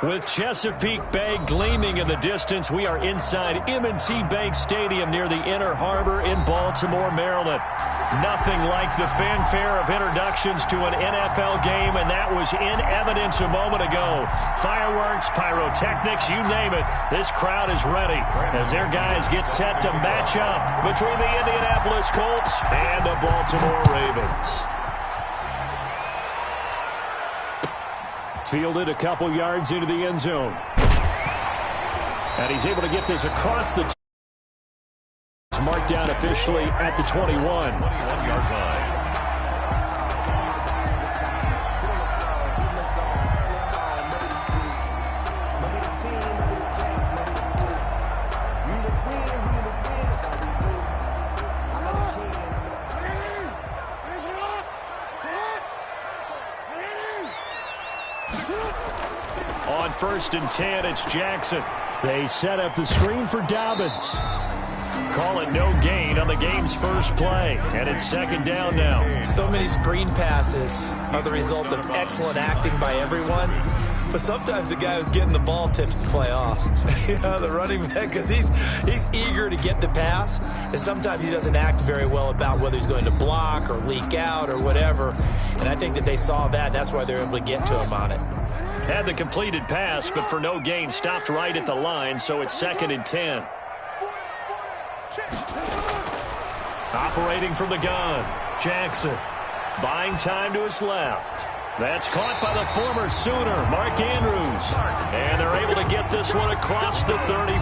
With Chesapeake Bay gleaming in the distance, we are inside M&T Bank Stadium near the Inner Harbor in Baltimore, Maryland. Nothing like the fanfare of introductions to an NFL game, and that was in evidence a moment ago. Fireworks, pyrotechnics, you name it. This crowd is ready as their guys get set to match up between the Indianapolis Colts and the Baltimore Ravens. Fielded a couple yards into the end zone. And he's able to get this across the marked down officially at the 21. 21-yard line. On 1st and 10, it's Jackson. They set up the screen for Dobbins. Call it no gain on the game's first play, and it's 2nd down now. So many screen passes are the result of excellent acting by everyone, but sometimes the guy who's getting the ball tips the play off. You know, the running back, because he's eager to get the pass, and sometimes he doesn't act very well about whether he's going to block or leak out or whatever, and I think that they saw that, and that's why they're able to get to him on it. Had the completed pass, but for no gain, stopped right at the line, so it's 2nd and 10. Operating from the gun, Jackson. Buying time to his left. That's caught by the former Sooner, Mark Andrews. And they're able to get this one across the 35.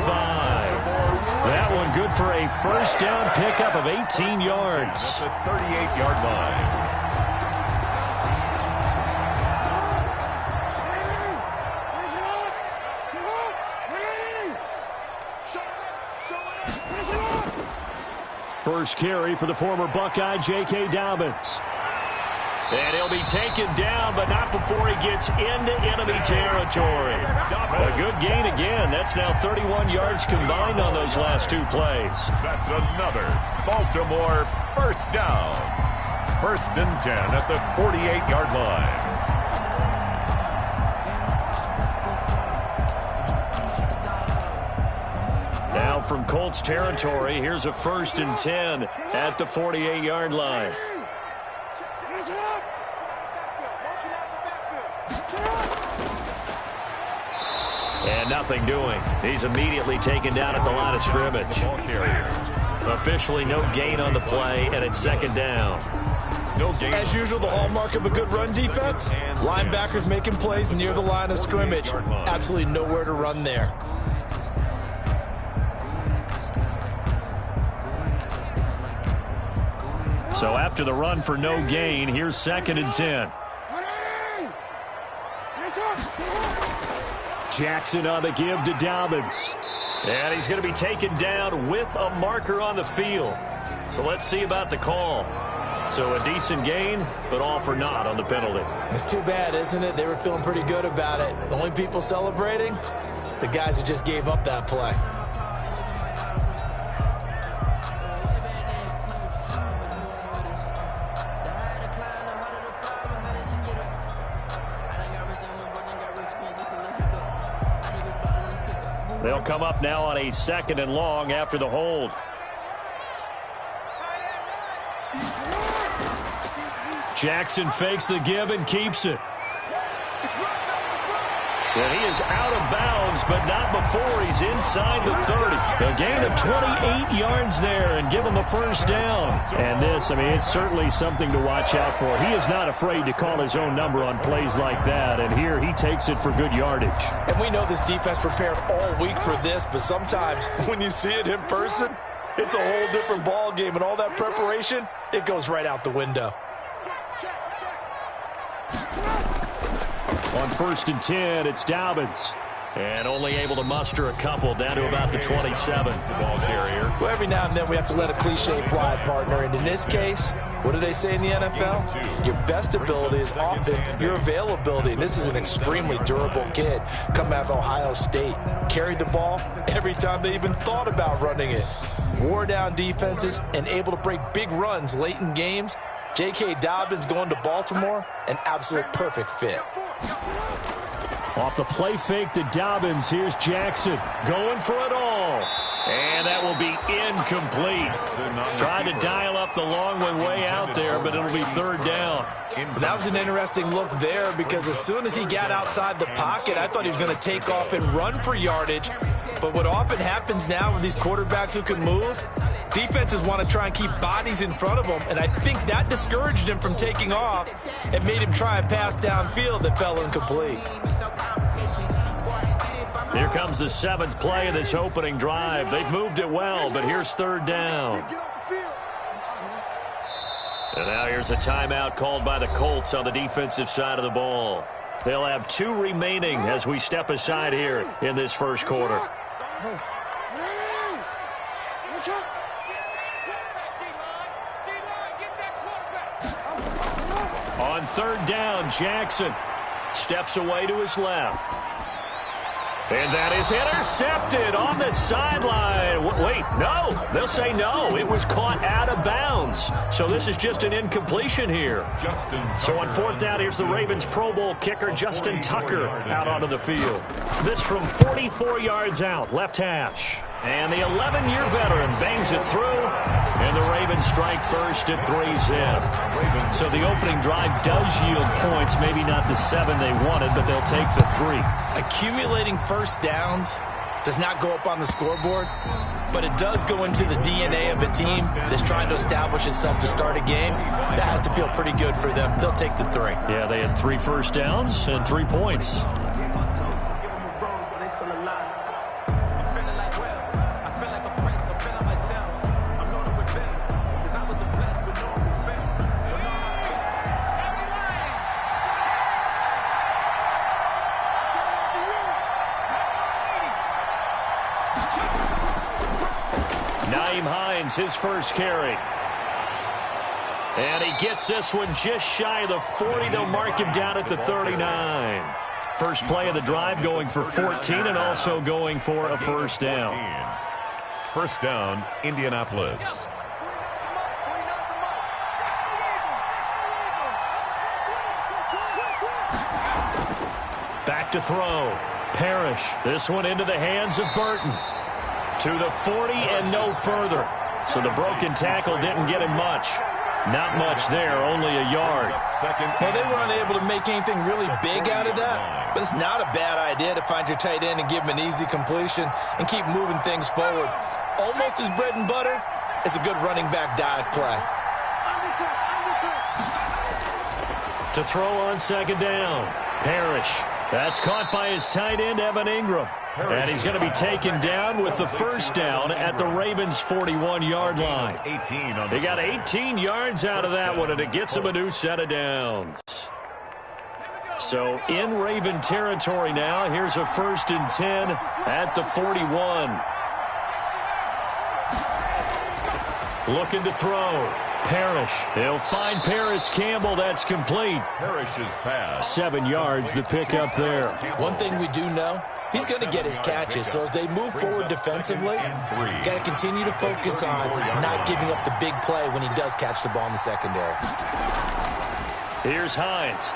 That one good for a first down pickup of 18 yards. At the 38-yard line. First carry for the former Buckeye, J.K. Dobbins. And he'll be taken down, but not before he gets into enemy territory. A good gain again. That's now 31 yards combined on those last 2 plays. That's another Baltimore first down. 1st and 10 at the 48-yard line. Now from Colts territory, here's a 1st and 10 at the 48-yard line. And nothing doing. He's immediately taken down at the line of scrimmage. Officially no gain on the play, and it's 2nd down. No gain. As usual, the hallmark of a good run defense, linebackers making plays near the line of scrimmage. Absolutely nowhere to run there. So after the run for no gain, here's 2nd and 10. Jackson on the give to Dobbins. And he's going to be taken down with a marker on the field. So let's see about the call. So a decent gain, but all for naught on the penalty. It's too bad, isn't it? They were feeling pretty good about it. The only people celebrating, the guys who just gave up that play. They'll come up now on a 2nd and long after the hold. Jackson fakes the give and keeps it. And he is out of bounds, but not before he's inside the 30. A gain of 28 yards there and give him the first down. And this, I mean, it's certainly something to watch out for. He is not afraid to call his own number on plays like that, and here he takes it for good yardage. And we know this defense prepared all week for this, but sometimes when you see it in person, it's a whole different ball game, and all that preparation, it goes right out the window. On 1st and 10, it's Dobbins. And only able to muster a couple down to about the 27. The ball carrier. Well, every now and then we have to let a cliche fly, partner. And in this case, what do they say in the NFL? Your best ability is often your availability. And this is an extremely durable kid coming out of Ohio State. Carried the ball every time they even thought about running it. Wore down defenses and able to break big runs late in games. J.K. Dobbins going to Baltimore, an absolute perfect fit. Off the play fake to Dobbins, here's Jackson going for it all. And that will be incomplete. Tried to dial up the long one way out there, but it'll be third down. That was an interesting look there because as soon as he got outside the pocket, I thought he was going to take off and run for yardage. But what often happens now with these quarterbacks who can move, defenses want to try and keep bodies in front of them, and I think that discouraged him from taking off and made him try a pass downfield that fell incomplete. Here comes the 7th play of this opening drive. They've moved it well, but here's third down. And now here's a timeout called by the Colts on the defensive side of the ball. They'll have 2 remaining as we step aside here in this first quarter. On third down, Jackson steps away to his left. And that is intercepted on the sideline. Wait, no. They'll say no. It was caught out of bounds. So this is just an incompletion here. So on fourth down, here's the Ravens Pro Bowl kicker, Justin Tucker, out onto the field. This from 44 yards out, left hash. And the 11-year veteran bangs it through. And the Ravens strike first at 3-zip. So the opening drive does yield points. Maybe not the 7 they wanted, but they'll take the 3. Accumulating first downs does not go up on the scoreboard, but it does go into the DNA of a team that's trying to establish itself to start a game. That has to feel pretty good for them. They'll take the 3. Yeah, they had 3 first downs and 3 points. His first carry. And he gets this one just shy of the 40. They'll mark him down at the 39. First play of the drive going for 14 and also going for a first down. First down, Indianapolis. Back to throw. Parrish. This one into the hands of Burton. To the 40 and no further. So the broken tackle didn't get him much. Not much there, only a yard. Well, they were unable to make anything really big out of that, but it's not a bad idea to find your tight end and give him an easy completion and keep moving things forward. Almost as bread and butter is a good running back dive play. To throw on second down, Parrish. That's caught by his tight end, Evan Ingram. And he's going to be taken down with the first down at the Ravens' 41-yard line. They got 18 yards out of that one, and it gets them a new set of downs. So in Raven territory now, here's a 1st and 10 at the 41. Looking to throw. Parrish. He'll find Paris Campbell. That's complete. Parrish's pass. 7 yards the pick up there. One thing we do know, he's going to get his catches. So as they move forward defensively, got to continue to focus on not giving up the big play when he does catch the ball in the secondary. Here's Hines.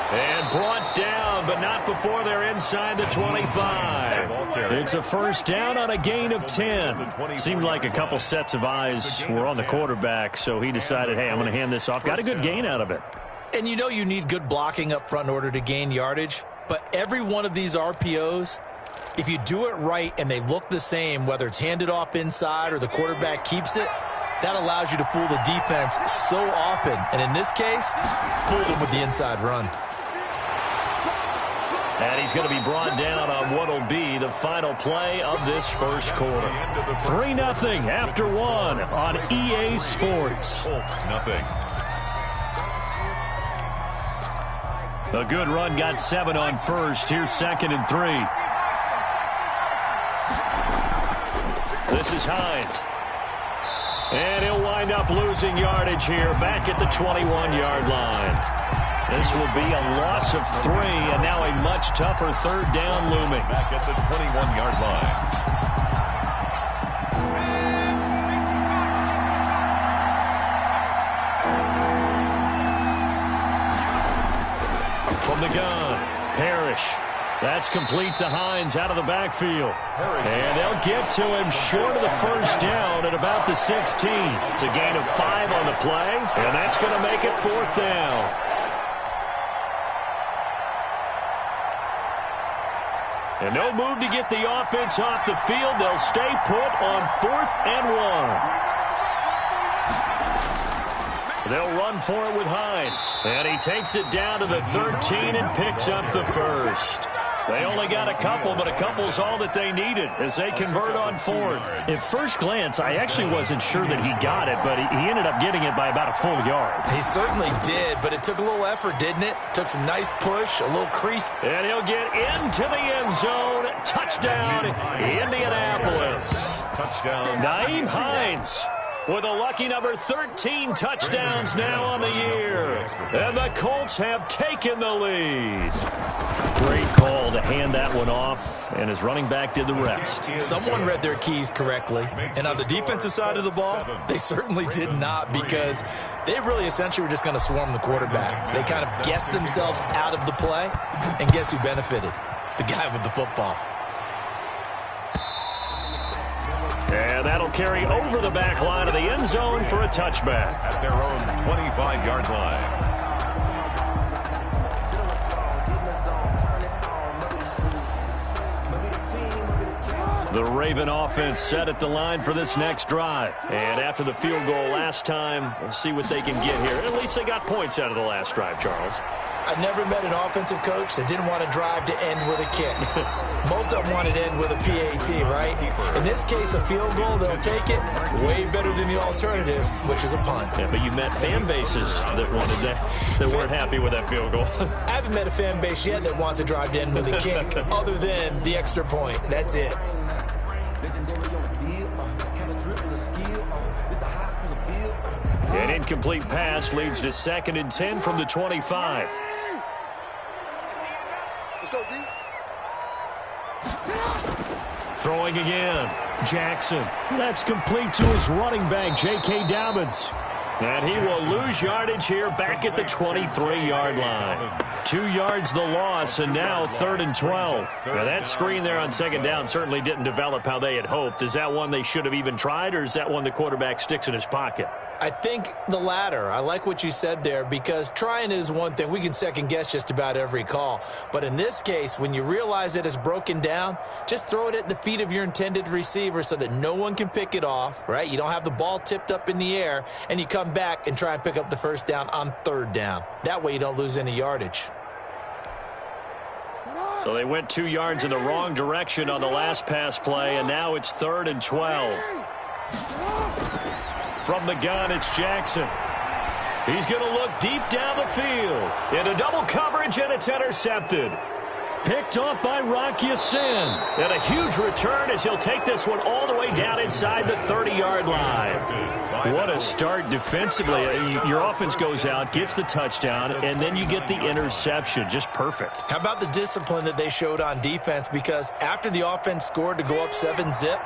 And brought down, but not before they're inside the 25. It's a first down on a gain of 10. Seemed like a couple sets of eyes were on the quarterback, so he decided, hey, I'm going to hand this off. Got a good gain out of it. And you know you need good blocking up front in order to gain yardage, but every one of these RPOs, if you do it right and they look the same, whether it's handed off inside or the quarterback keeps it, that allows you to fool the defense so often. And in this case, fooled them with the inside run. And he's going to be brought down on what will be the final play of this first quarter. 3-0 after 1 on EA Sports. Nothing. A good run, got 7 on first. Here's 2nd and 3. This is Hines. And he'll wind up losing yardage here back at the 21-yard line. This will be a loss of 3, and now a much tougher third down looming. Back at the 21-yard line. From the gun, Parrish. That's complete to Hines out of the backfield. And they'll get to him short of the first down at about the 16. It's a gain of 5 on the play, and that's going to make it 4th down. And no move to get the offense off the field. They'll stay put on 4th and 1. They'll run for it with Hines. And he takes it down to the 13 and picks up the first. They only got a couple, but a couple's all that they needed as they convert on 4th. At first glance, I actually wasn't sure that he got it, but he ended up getting it by about a full yard. He certainly did, but it took a little effort, didn't it? Took some nice push, a little crease. And he'll get into the end zone. Touchdown, Indianapolis. Touchdown. Nyheim Hines with a lucky number 13 touchdowns now on the year. And the Colts have taken the lead. Great call to hand that one off, and his running back did the rest. Someone read their keys correctly. And on the defensive side of the ball, they certainly did not, because they really essentially were just going to swarm the quarterback. They kind of guessed themselves out of the play, and guess who benefited? The guy with the football. And that'll carry over the back line of the end zone for a touchback. At their own 25-yard line. The Raven offense set at the line for this next drive. And after the field goal last time, we'll see what they can get here. At least they got points out of the last drive, Charles. I've never met an offensive coach that didn't want to drive to end with a kick. Most of them wanted to end with a PAT, right? In this case, a field goal, they'll take it. Way better than the alternative, which is a punt. Yeah, but you met fan bases that wanted that weren't happy with that field goal. I haven't met a fan base yet that wants to drive to end with a kick, other than the extra point. That's it. An incomplete pass leads to 2nd and 10 from the 25. Let's go, D. Throwing again. Jackson. That's complete to his running back, J.K. Dobbins. And he will lose yardage here back at the 23-yard line. 2 yards the loss, and now 3rd and 12. Now that screen there on 2nd down certainly didn't develop how they had hoped. Is that one they should have even tried, or is that one the quarterback sticks in his pocket? I think the latter. I like what you said there, because trying is one thing. We can second guess just about every call. But in this case, when you realize that it's broken down, just throw it at the feet of your intended receiver so that no one can pick it off, right? You don't have the ball tipped up in the air, and you come back and try and pick up the first down on 3rd down. That way you don't lose any yardage. So they went 2 yards in the wrong direction on the last pass play, and now it's 3rd and 12. From the gun, it's Jackson. He's going to look deep down the field. Into double coverage, and it's intercepted. Picked off by Rock Ya-Sin. And a huge return as he'll take this one all the way down inside the 30-yard line. What a start defensively. Your offense goes out, gets the touchdown, and then you get the interception. Just perfect. How about the discipline that they showed on defense? Because after the offense scored to go up 7-zip,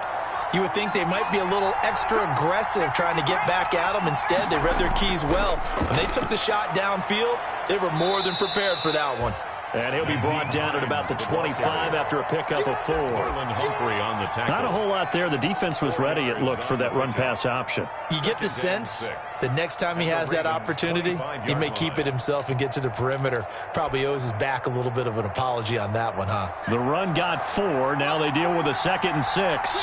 you would think they might be a little extra aggressive trying to get back at them. Instead, they read their keys well. When they took the shot downfield, they were more than prepared for that one. And he'll be brought down at about the 25 after a pickup of 4. Not a whole lot there. The defense was ready, it looked, for that run-pass option. You get the sense that next time he has that opportunity, he may keep it himself and get to the perimeter. Probably owes his back a little bit of an apology on that one, huh? The run got 4. Now they deal with a 2nd and 6.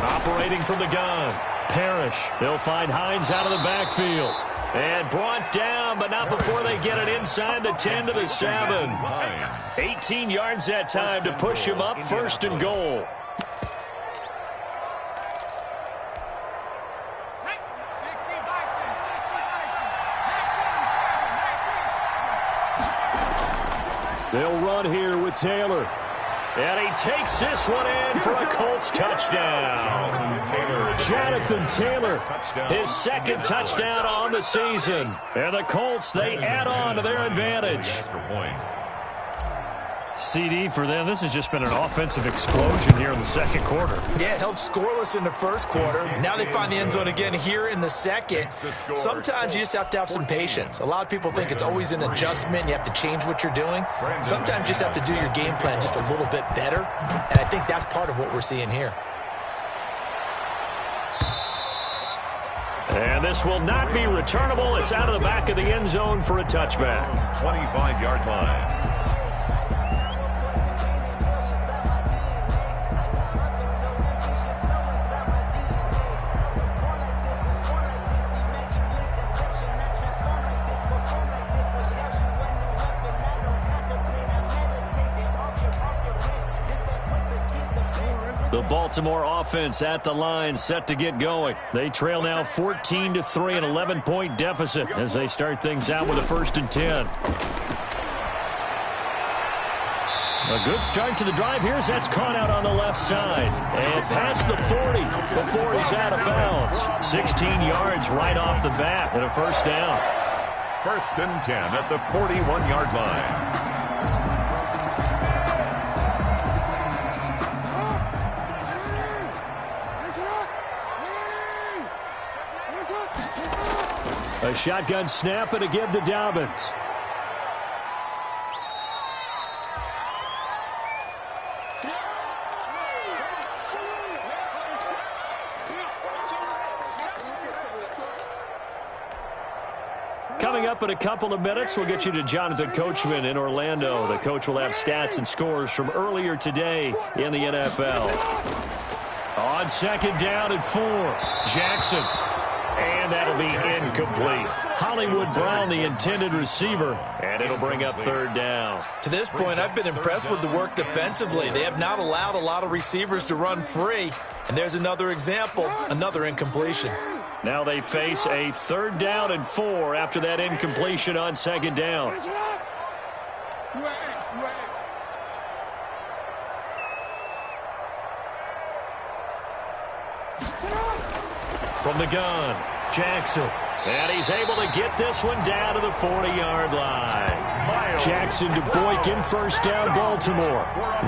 Operating from the gun, Parrish. They'll find Hines out of the backfield. And brought down, but not before they get it inside the 10 to the 7. 18 yards that time to push him up, 1st and goal. They'll run here with Taylor. And he takes this one in for a Colts touchdown. Jonathan Taylor, his 2nd touchdown on the season. And the Colts, they add on to their advantage. CD for them. This has just been an offensive explosion here in the second quarter. Yeah, held scoreless in the first quarter. Now they find the end zone again here in the second. Sometimes you just have to have some patience. A lot of people think it's always an adjustment. You have to change what you're doing. Sometimes you just have to do your game plan just a little bit better. And I think that's part of what we're seeing here. And this will not be returnable. It's out of the back of the end zone for a touchback. 25-yard line. The Baltimore offense at the line, set to get going. They trail now 14-3, an 11-point deficit as they start things out with a 1st and 10. A good start to the drive here as that's caught out on the left side. And past the 40 before he's out of bounds. 16 yards right off the bat and a 1st down. 1st and 10 at the 41-yard line. A shotgun snap and a give to Dobbins. Coming up in a couple of minutes, we'll get you to Jonathan Coachman in Orlando. The coach will have stats and scores from earlier today in the NFL. On 2nd down and 4, Jackson. And that'll be incomplete. Hollywood Brown, the intended receiver, and it'll bring up 3rd down. To this point, I've been impressed with the work defensively. They have not allowed a lot of receivers to run free. And there's another example, another incompletion. Now they face a 3rd down and 4 after that incompletion on 2nd down. From the gun, Jackson. And he's able to get this one down to the 40-yard line. Jackson to Boyk in 1st down, Baltimore.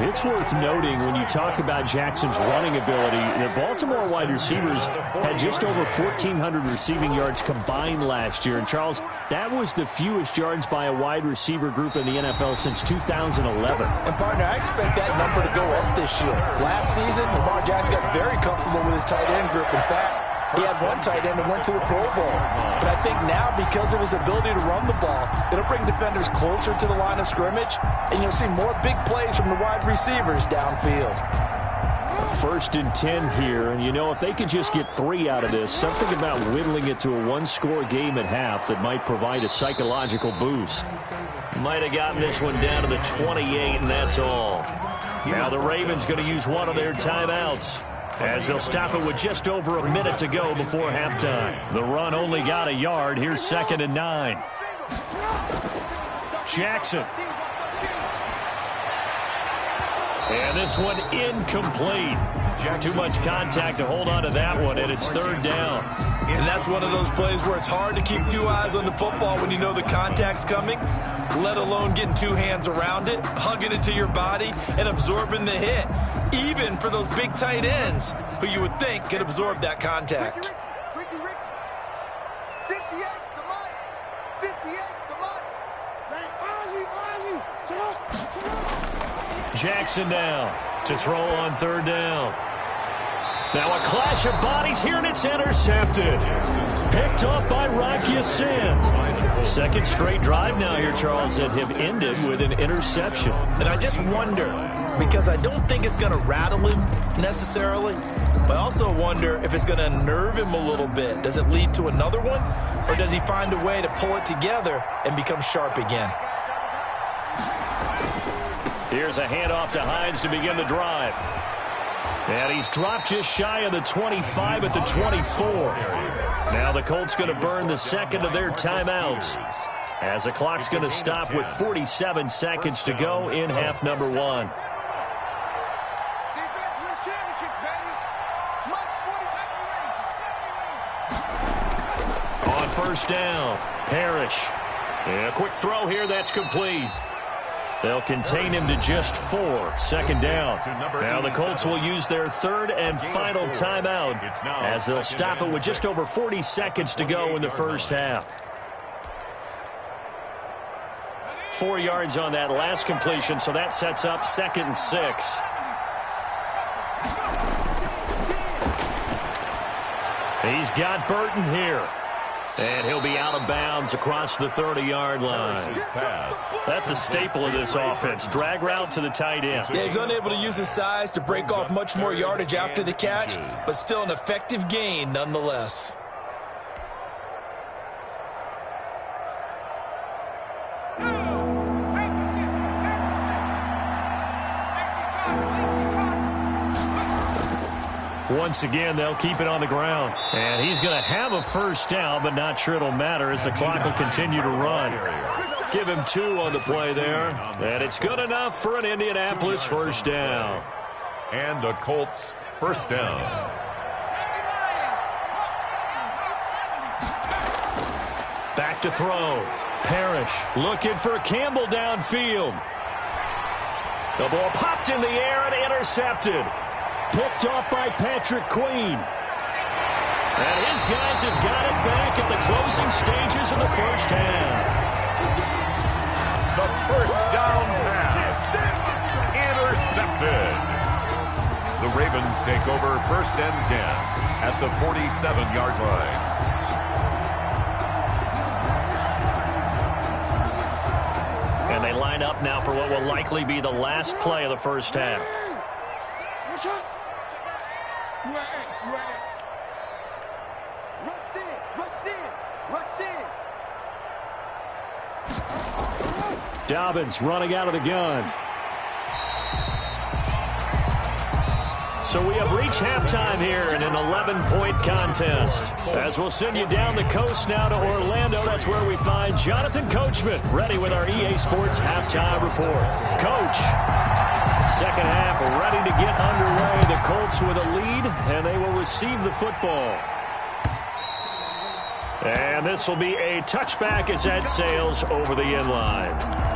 It's worth noting when you talk about Jackson's running ability, the Baltimore wide receivers had just over 1,400 receiving yards combined last year. And, Charles, that was the fewest yards by a wide receiver group in the NFL since 2011. And, partner, I expect that number to go up this year. Last season, Lamar Jackson got very comfortable with his tight end group. In fact, he had one tight end that went to the Pro Bowl. But I think now, because of his ability to run the ball, it'll bring defenders closer to the line of scrimmage, and you'll see more big plays from the wide receivers downfield. 1st and 10 here, and you know, if they could just get 3 out of this, something about whittling it to a 1-score game at half that might provide a psychological boost. Might have gotten this one down to the 28, and that's all. Now the Ravens going to use one of their timeouts, as they'll stop it with just over a minute to go before halftime. The run only got a yard. Here's 2nd and 9. Jackson. And this one incomplete. Too much contact to hold on to that one, and it's 3rd down. And that's one of those plays where it's hard to keep 2 eyes on the football when you know the contact's coming, let alone getting 2 hands around it, hugging it to your body, and absorbing the hit. Even for those big tight ends who you would think could absorb that contact. Jackson now to throw on 3rd down. Now a clash of bodies here, and it's intercepted. Picked up by Rocky Sin. 2nd straight drive now here, Charles, that have ended with an interception. And I just wonder, because I don't think it's going to rattle him necessarily, but I also wonder if it's going to unnerve him a little bit. Does it lead to another one, or does he find a way to pull it together and become sharp again? Here's a handoff to Hines to begin the drive. And he's dropped just shy of the 25 at the 24. Now the Colts going to burn the 2nd of their timeouts, as the clock's going to stop with 47 seconds to go in half number 1. On 1st down, Parrish. And a quick throw here, that's complete. They'll contain him to just 4. Second down. Now the Colts will use their third and final timeout as they'll stop it with just over 40 seconds to go in the first half. 4 yards on that last completion, so that sets up 2nd and 6. He's got Burton here. And he'll be out of bounds across the 30-yard line. That's a staple of this offense. Drag route to the tight end. Yeah, he's unable to use his size to break off much more yardage after the catch, but still an effective gain nonetheless. Once again, they'll keep it on the ground. And he's going to have a first down, but not sure it'll matter as the clock will continue to run. Give him 2 on the play there. And it's good enough for an Indianapolis first down. And a Colts first down. Back to throw. Parrish looking for Campbell downfield. The ball popped in the air and intercepted. Picked off by Patrick Queen. And his guys have got it back at the closing stages of the first half. The first down pass. Intercepted. The Ravens take over 1st and 10 at the 47-yard line. And they line up now for what will likely be the last play of the first half. Dobbins running out of the gun. So we have reached halftime here in an 11-point contest. As we'll send you down the coast now to Orlando, that's where we find Jonathan Coachman ready with our EA Sports halftime report. Coach, second half ready to get underway. The Colts with a lead, and they will receive the football. And this will be a touchback as that sails over the end line.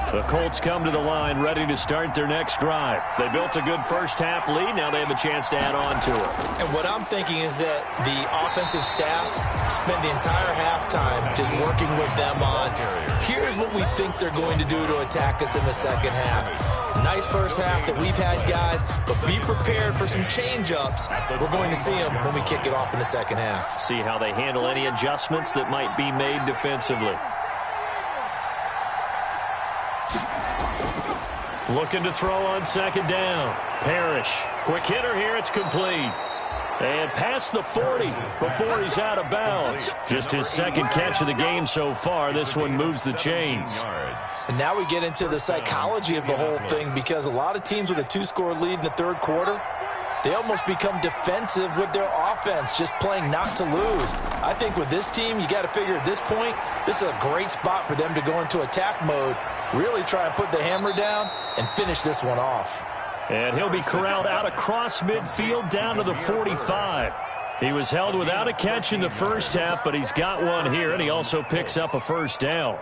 The Colts come to the line ready to start their next drive. They built a good first half lead. Now they have a chance to add on to it. And what I'm thinking is that the offensive staff spent the entire halftime just working with them on, here's what we think they're going to do to attack us in the second half. Nice first half that we've had, guys, but be prepared for some change-ups. We're going to see them when we kick it off in the second half. See how they handle any adjustments that might be made defensively. Looking to throw on second down. Parrish. Quick hitter here. It's complete. And past the 40 before he's out of bounds. Just his second catch of the game so far. This one moves the chains. And now we get into the psychology of the whole thing, because a lot of teams with a 2-score lead in the third quarter, they almost become defensive with their offense, just playing not to lose. I think with this team, you got to figure at this point, this is a great spot for them to go into attack mode, really try and put the hammer down and finish this one off. And he'll be corralled out across midfield down to the 45. He was held without a catch in the first half, but he's got one here, and he also picks up a first down.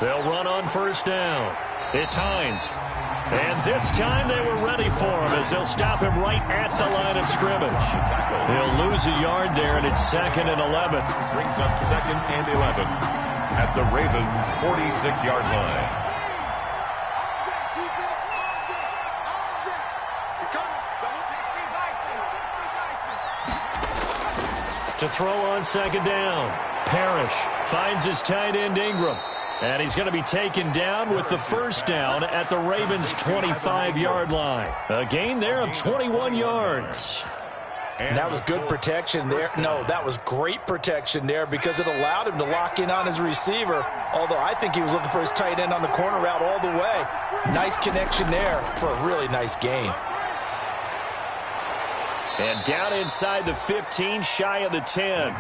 They'll run on first down. It's Hines. And this time they were ready for him as they'll stop him right at the line of scrimmage. He'll lose a yard there, and it's 2nd and 11. Brings up 2nd and 11 at the Ravens' 46-yard line. To throw on second down. Parrish finds his tight end Ingram. And he's going to be taken down with the first down at the Ravens' 25-yard line. A gain there of 21 yards. And that was good protection there. No, that was great protection there because it allowed him to lock in on his receiver, although I think he was looking for his tight end on the corner route all the way. Nice connection there for a really nice gain. And down inside the 15, shy of the 10.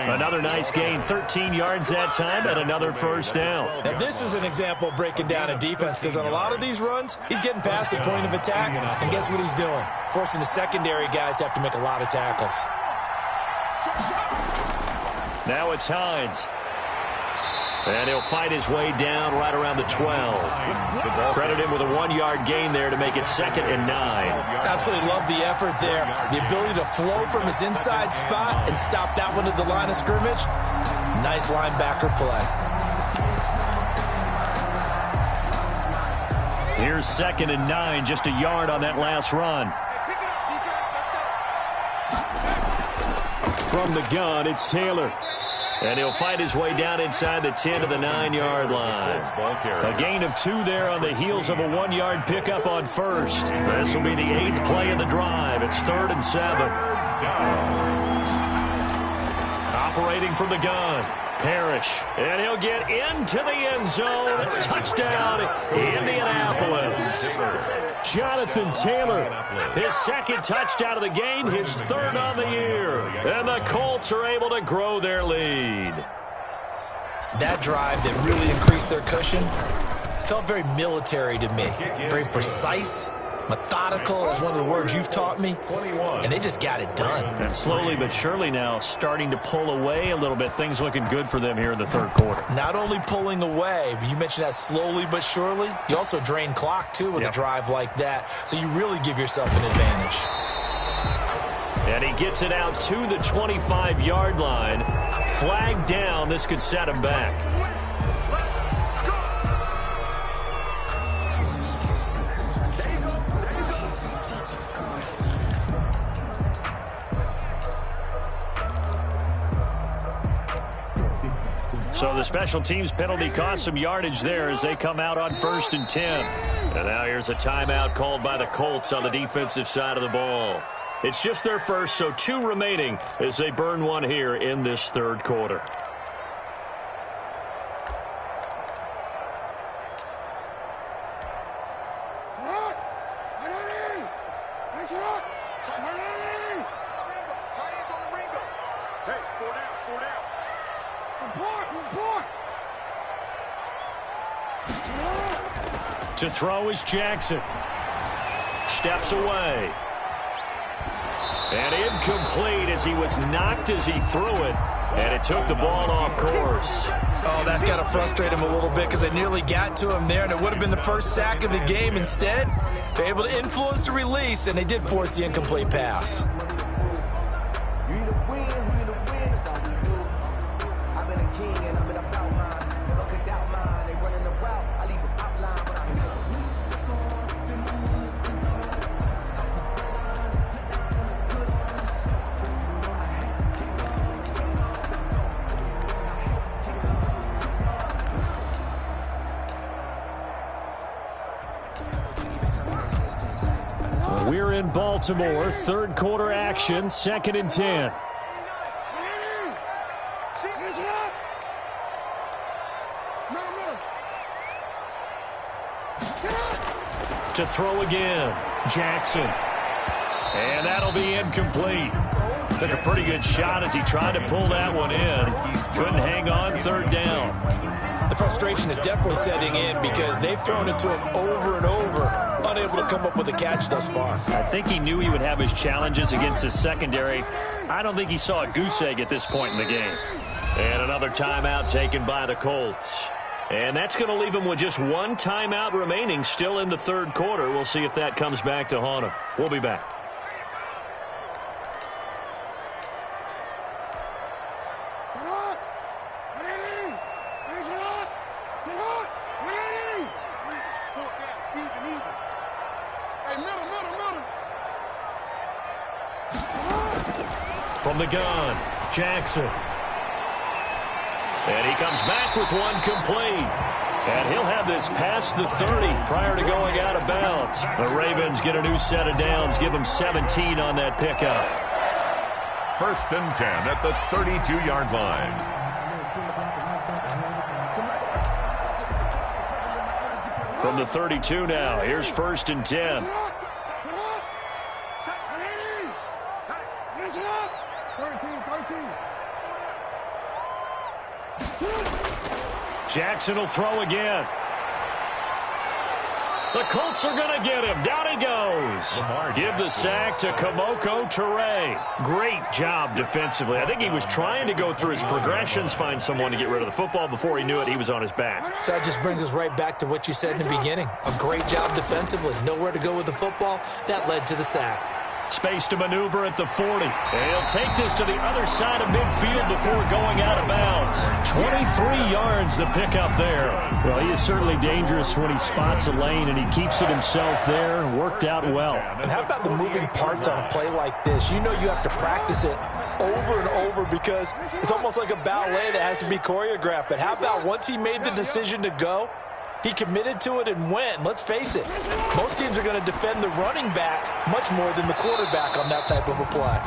Another nice gain, 13 yards that time, and another first down. Now, this is an example of breaking down a defense, because on a lot of these runs, he's getting past the point of attack, and guess what he's doing? Forcing the secondary guys to have to make a lot of tackles. Now it's Hines. And he'll fight his way down right around the 12. Credit him with a 1-yard gain there to make it 2nd and 9. Absolutely love the effort there. The ability to flow from his inside spot and stop that one at the line of scrimmage. Nice linebacker play. Here's 2nd and 9, just a yard on that last run. From the gun, it's Taylor. And he'll fight his way down inside the 10 to the 9-yard line. A gain of 2 there on the heels of a 1-yard pickup on first. This will be the 8th play of the drive. It's 3rd and 7. Operating from the gun, Parrish. And he'll get into the end zone. Touchdown, Indianapolis. Jonathan Taylor, his 2nd touchdown of the game, his 3rd on the year. And the Colts are able to grow their lead. That drive that really increased their cushion felt very military to me. Very precise, methodical, that's one of the words you've taught me. And they just got it done. And slowly but surely now starting to pull away a little bit. Things looking good for them here in the 3rd quarter. Not only pulling away, but you mentioned that slowly but surely. You also drain clock, too, with a drive like that. So you really give yourself an advantage. And he gets it out to the 25-yard line. Flag down. This could set him back. So the special teams penalty cost some yardage there as they come out on 1st and 10. And now here's a timeout called by the Colts on the defensive side of the ball. It's just their first, so 2 remaining as they burn one here in this 3rd quarter. To throw is Jackson. Steps away. And incomplete as he was knocked as he threw it. And it took the ball off course. Oh, that's got to frustrate him a little bit because they nearly got to him there, and it would have been the first sack of the game. Instead, they're able to influence the release, and they did force the incomplete pass. We're in Baltimore, 3rd quarter action, 2nd and 10. To throw again, Jackson. And that'll be incomplete. Took a pretty good shot as he tried to pull that one in. Couldn't hang on, 3rd down. The frustration is definitely setting in because they've thrown it to him over and over. Unable to come up with a catch thus far. I think he knew he would have his challenges against his secondary. I don't think he saw a goose egg at this point in the game. And another timeout taken by the Colts. And that's going to leave him with just 1 timeout remaining still in the 3rd quarter. We'll see if that comes back to haunt him. We'll be back. From the gun, Jackson. And he comes back with one complete. And he'll have this past the 30 prior to going out of bounds. The Ravens get a new set of downs, give them 17 on that pickup. 1st and 10 at the 32-yard line. From the 32 now, here's 1st and 10. Jackson will throw again. The Colts are going to get him. Down he goes. Give the sack to DENO-III. Great job defensively. I think he was trying to go through his progressions, find someone to get rid of the football. Before he knew it, he was on his back. So that just brings us right back to what you said in the beginning. A great job defensively. Nowhere to go with the football. That led to the sack. Space to maneuver at the 40. And he'll take this to the other side of midfield before going out of bounds. 23 yards the pickup there. Well, he is certainly dangerous when he spots a lane, and he keeps it himself there. Worked out well. And how about the moving parts on a play like this? You know you have to practice it over and over because it's almost like a ballet that has to be choreographed. But how about once he made the decision to go, he committed to it and went. Let's face it, most teams are going to defend the running back much more than the quarterback on that type of a play.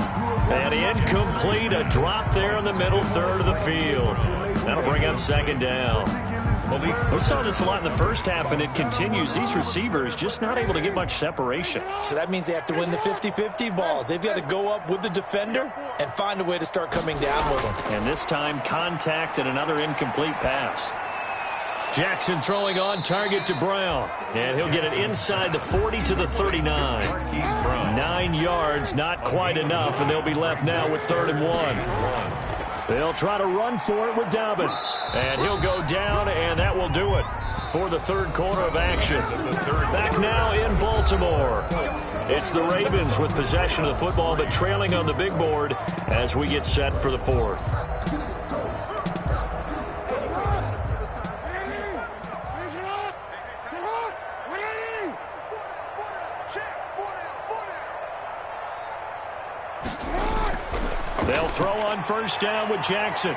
And incomplete, a drop there in the middle third of the field. That'll bring up second down. We saw this a lot in the first half, and it continues. These receivers just not able to get much separation. So that means they have to win the 50-50 balls. They've got to go up with the defender and find a way to start coming down with them. And this time, contact and another incomplete pass. Jackson throwing on target to Brown. And he'll get it inside the 40 to the 39. 9 yards, not quite enough, and they'll be left now with 3rd and 1. They'll try to run for it with Dobbins. And he'll go down, and that will do it for the third quarter of action. Back now in Baltimore. It's the Ravens with possession of the football, but trailing on the big board as we get set for the fourth. They'll throw on first down with Jackson.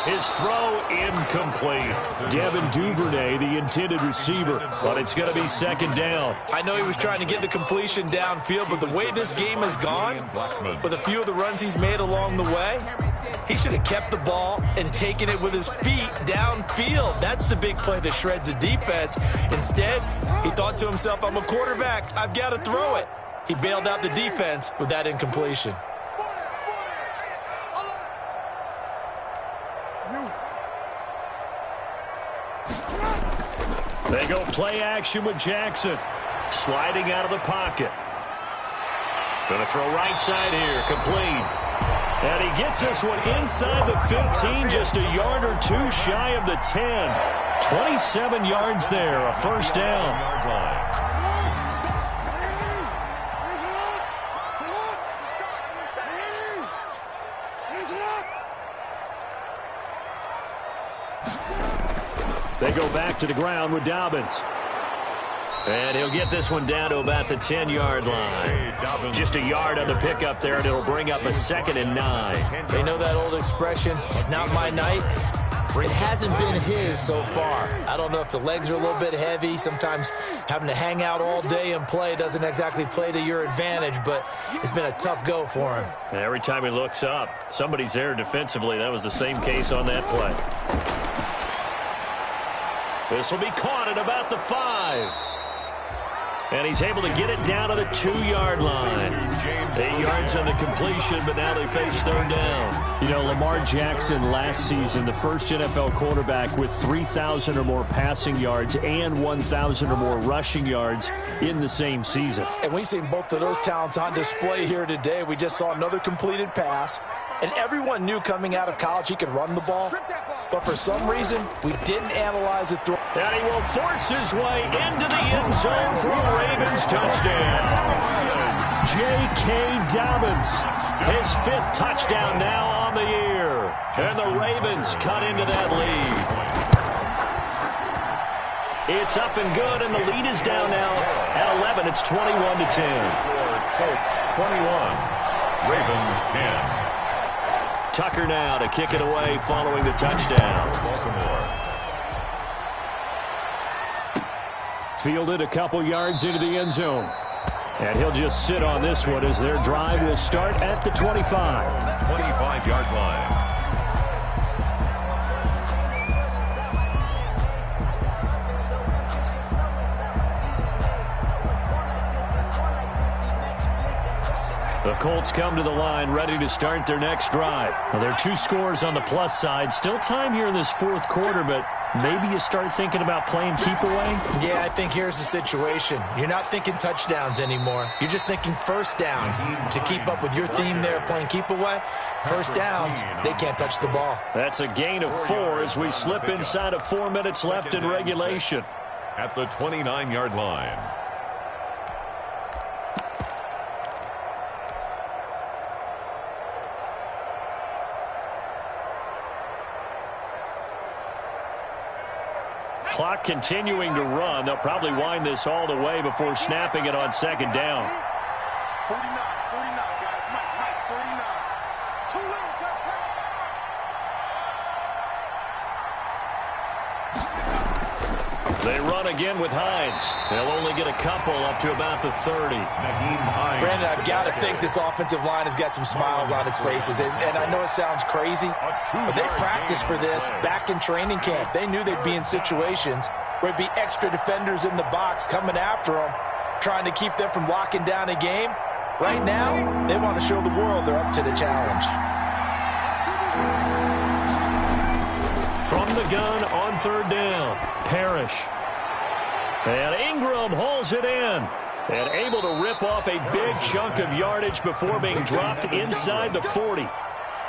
His throw incomplete. Devin Duvernay, the intended receiver, but it's going to be second down. I know he was trying to get the completion downfield, but the way this game has gone, with a few of the runs he's made along the way, he should have kept the ball and taken it with his feet downfield. That's the big play that shreds a defense. Instead, he thought to himself, I'm a quarterback. I've got to throw it. He bailed out the defense with that incompletion. They go play action with Jackson. Sliding out of the pocket. Going to throw right side here. Complete. And he gets this one inside the 15, just a yard or two shy of the 10. 27 yards there, a first down. They go back to the ground with Dobbins. And he'll get this one down to about the 10-yard line. Just a yard on the pickup there, and it'll bring up a 2nd and 9. They know that old expression, it's not my night. It hasn't been his so far. I don't know if the legs are a little bit heavy. Sometimes having to hang out all day and play doesn't exactly play to your advantage, but it's been a tough go for him. And every time he looks up, somebody's there defensively. That was the same case on that play. This will be caught at about the 5. And he's able to get it down to the 2-yard line. 8 yards on the completion, but now they face 3rd down. You know, Lamar Jackson last season, the first NFL quarterback with 3,000 or more passing yards and 1,000 or more rushing yards in the same season. And we've seen both of those talents on display here today. We just saw another completed pass. And everyone knew coming out of college he could run the ball. But for some reason, we didn't analyze it through. And he will force his way into the end zone for a Ravens touchdown. J.K. Dobbins, his 5th touchdown now on the year. And the Ravens cut into that lead. It's up and good, and the lead is down now at 11. It's 21-10. Colts 21, Ravens 10. Tucker now to kick it away following the touchdown. Fielded a couple yards into the end zone. And he'll just sit on this one as their drive will start at the 25. 25-yard line. The Colts come to the line ready to start their next drive. Well, there are 2 scores on the plus side. Still time here in this 4th quarter, but maybe you start thinking about playing keep away? Yeah, I think here's the situation. You're not thinking touchdowns anymore. You're just thinking first downs. To keep up with your theme there, playing keep away, first downs, they can't touch the ball. That's a gain of 4 as we slip inside of 4 minutes left in regulation. At the 29-yard line. Clock continuing to run. They'll probably wind this all the way before snapping it on second down. 49, guys. Mike, 49. Too little, They run again with Hines. They'll only get a couple up to about the 30. Brandon, I've got to think this offensive line has got some smiles on its faces. And I know it sounds crazy, but they practiced for this back in training camp. They knew they'd be in situations where it'd be extra defenders in the box coming after them, trying to keep them from locking down a game. Right now, they want to show the world they're up to the challenge. From the gun on 3rd down, Parrish. And Ingram hauls it in. And able to rip off a big chunk of yardage before being dropped inside the 40.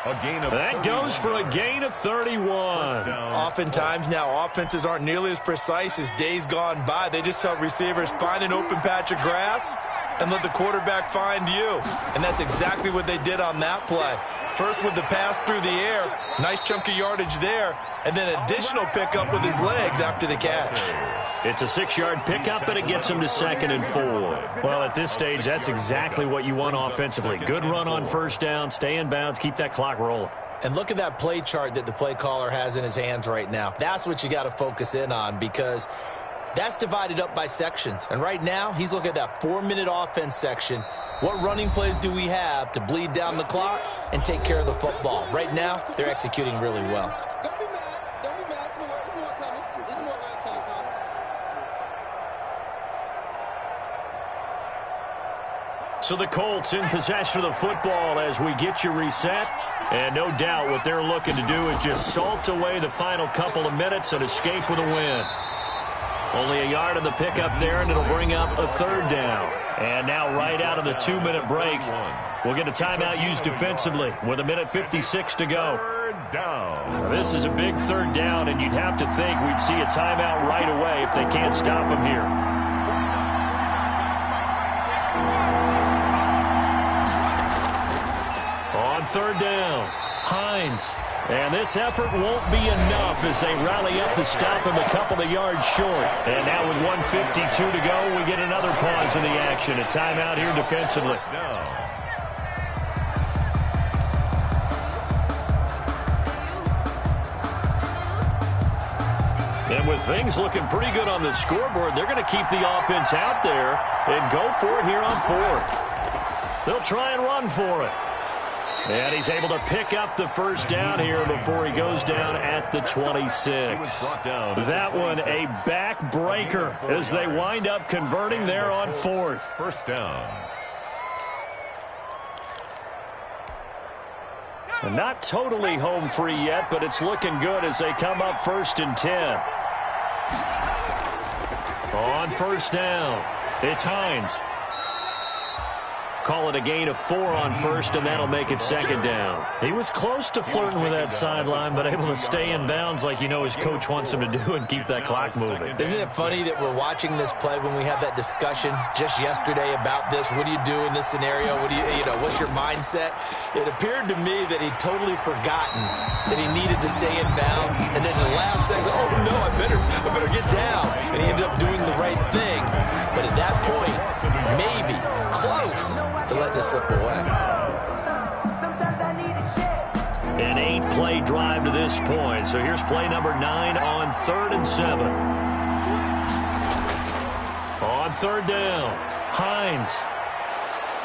That goes for a gain of 31. Oftentimes now, offenses aren't nearly as precise as days gone by. They just tell receivers, find an open patch of grass and let the quarterback find you. And that's exactly what they did on that play. First with the pass through the air, nice chunk of yardage there, and then additional pickup with his legs after the catch. It's a 6-yard pickup, and it gets him to 2nd and 4. Well, at this stage, that's exactly what you want offensively. Good run on first down, stay in bounds, keep that clock rolling. And look at that play chart that the play caller has in his hands right now. That's what you got to focus in on, because that's divided up by sections. And right now, he's looking at that 4-minute offense section. What running plays do we have to bleed down the clock and take care of the football? Right now, they're executing really well. Don't be mad. Don't be mad. It's more coming. It's more coming. So the Colts in possession of the football as we get you reset. And no doubt what they're looking to do is just salt away the final couple of minutes and escape with a win. Only a yard on the pickup there, and it'll bring up a 3rd down. And now right out of the 2-minute break, we'll get a timeout used defensively with 1:56 to go. 3rd down. This is a big 3rd down, and you'd have to think we'd see a timeout right away if they can't stop him here. On 3rd down, Hines. And this effort won't be enough as they rally up to stop him a couple of yards short. And now with 1:52 to go, we get another pause in the action. A timeout here defensively. And with things looking pretty good on the scoreboard, they're going to keep the offense out there and go for it here on 4th. They'll try and run for it. And he's able to pick up the first down here before he goes down at the 26. That one a backbreaker as they wind up converting there on 4th. First down. And not totally home free yet, but it's looking good as they come up 1st and 10. On 1st down, it's Hines. Call it a gain of 4 on 1st, and that'll make it 2nd down. He was close to flirting with that sideline, but able to stay in bounds like you know his coach wants him to do and keep that clock moving. Isn't it funny that we're watching this play when we had that discussion just yesterday about this? What do you do in this scenario? What do you know, what's your mindset? It appeared to me that he'd totally forgotten that he needed to stay in bounds, and then the last second, oh no, I better get down. And he ended up doing the right thing. But at that point, maybe close to let this slip away. An 8-play drive to this point. So here's play number 9 on 3rd and 7. On 3rd down, Hines.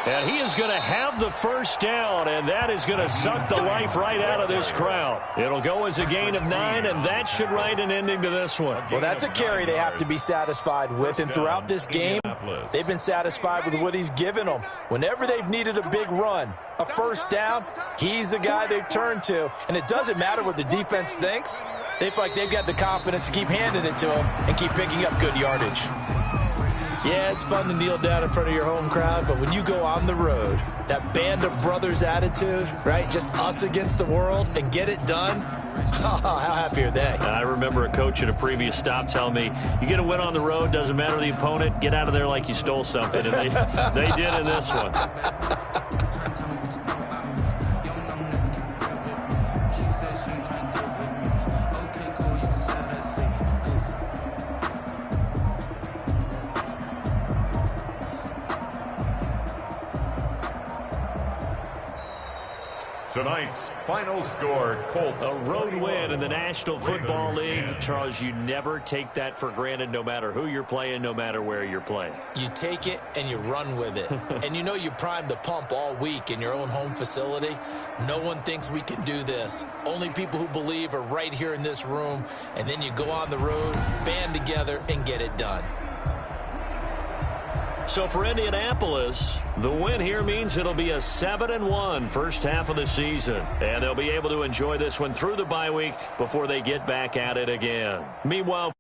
And he is going to have the first down, and that is going to suck the life right out of this crowd. It'll go as a gain of 9, and that should write an ending to this one. Well, that's a carry they have to be satisfied with. And throughout this game, Regardless. They've been satisfied with what he's given them. Whenever they've needed a big run, a first down, he's the guy they've turned to. And it doesn't matter what the defense thinks. They feel like they've got the confidence to keep handing it to him and keep picking up good yardage. Yeah, it's fun to kneel down in front of your home crowd, but when you go on the road, that band of brothers attitude, right, just us against the world, and get it done, how happy are they? I remember a coach at a previous stop telling me, you get a win on the road, doesn't matter the opponent, get out of there like you stole something, and they did in this one. Tonight's final score, Colts. A road win in the National Football League. Charles, you never take that for granted, no matter who you're playing, no matter where you're playing. You take it and you run with it. And you know you primed the pump all week in your own home facility. No one thinks we can do this. Only people who believe are right here in this room. And then you go on the road, band together, and get it done. So for Indianapolis, the win here means it'll be a 7-1 first half of the season. And they'll be able to enjoy this one through the bye week before they get back at it again. Meanwhile,